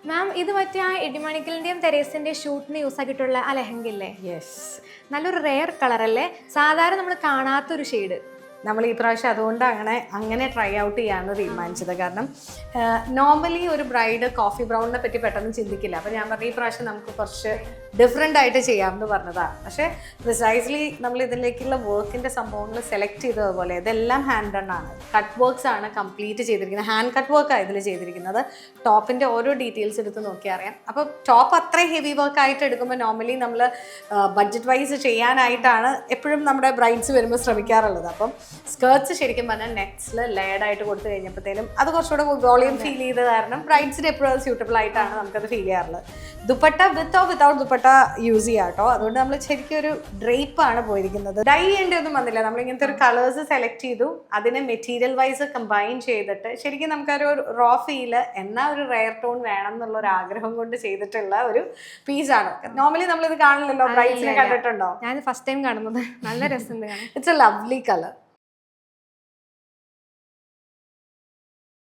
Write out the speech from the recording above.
മാം ഇത് മറ്റേ ആ ഇടിമണിക്കലിന്റെയും തെരേസിന്റെയും ഷൂട്ടിന് യൂസ് ആക്കിയിട്ടുള്ള ആ ലെഹങ്കില്ലേ? യെസ്, നല്ലൊരു റെയർ കളർ അല്ലേ? സാധാരണ നമ്മൾ കാണാത്തൊരു ഷെയ്ഡ്. നമ്മൾ ഈ പ്രാവശ്യം അതുകൊണ്ട് അങ്ങനെ ട്രൈ ഔട്ട് ചെയ്യാമെന്ന് തീരുമാനിച്ചത്. കാരണം നോർമലി ഒരു ബ്രൈഡ് കോഫി ബ്രൗണിനെ പറ്റി പെട്ടെന്ന് ചിന്തിക്കില്ല. അപ്പോൾ ഞാൻ പറഞ്ഞു ഈ പ്രാവശ്യം നമുക്ക് കുറച്ച് ഡിഫറെൻ്റ് ആയിട്ട് ചെയ്യാമെന്ന് പറഞ്ഞതാണ്. പക്ഷേ പ്രിസൈസ്ലി നമ്മൾ ഇതിലേക്കുള്ള വർക്കിൻ്റെ സംഭവങ്ങൾ സെലക്ട് ചെയ്തതുപോലെ ഇതെല്ലാം ഹാൻഡ് ഡൺ ആണ്. കട്ട് വർക്ക്സ് ആണ് കംപ്ലീറ്റ് ചെയ്തിരിക്കുന്നത്. ഹാൻഡ് കട്ട് വർക്കാണ് ഇതിൽ ചെയ്തിരിക്കുന്നത്. ടോപ്പിൻ്റെ ഓരോ ഡീറ്റെയിൽസ് എടുത്ത് നോക്കി അറിയാം. അപ്പോൾ ടോപ്പ് അത്ര ഹെവി വർക്ക് ആയിട്ട് എടുക്കുമ്പോൾ നോർമലി നമ്മൾ ബഡ്ജറ്റ് വൈസ് ചെയ്യാനായിട്ടാണ് എപ്പോഴും നമ്മുടെ ബ്രൈഡ്സ് വരുമ്പോൾ ശ്രമിക്കാറുള്ളത്. അപ്പം സ്കേർട്സ് ശരിക്കും പറഞ്ഞാൽ നെക്സ്റ്റിൽ ലെയർഡ് ആയിട്ട് കൊടുത്തു കഴിഞ്ഞപ്പോഴത്തേനും അത് കുറച്ചുകൂടെ വോളിയം ഫീൽ ചെയ്ത കാരണം ബ്രൈഡ്സിന് എപ്പോഴും സ്യൂട്ടബിൾ ആയിട്ടാണ് നമുക്കത് ഫീൽ ചെയ്യാറുള്ളത്. Dupatta with or without dupatta use ചെയ്യാം കേട്ടോ. അതുകൊണ്ട് നമ്മൾ ശരിക്കും ഒരു ഡ്രേപ്പാണ് പോയിരിക്കുന്നത്. ഡൈ ചെയ്യേണ്ടതൊന്നും വന്നില്ല. നമ്മൾ ഇങ്ങനത്തെ ഒരു കളേഴ്സ് സെലക്ട് ചെയ്തു, അതിനെ മെറ്റീരിയൽ വൈസ് കമ്പൈൻ ചെയ്തിട്ട് ശരിക്കും നമുക്കൊരു റോ ഫീല് എന്നാൽ ഒരു റെയർ ടോൺ വേണം എന്നുള്ള ഒരു ആഗ്രഹം കൊണ്ട് ചെയ്തിട്ടുള്ള ഒരു പീസാണ്. നോർമലി നമ്മളിത് കാണില്ലല്ലോ. ബ്രൈഡ്സിനെ കണ്ടിട്ടുണ്ടോ? ഞാൻ ഫസ്റ്റ് ടൈം കാണുന്നത്. നല്ല രസമുണ്ട് കാണാൻ. It's A lovely colour.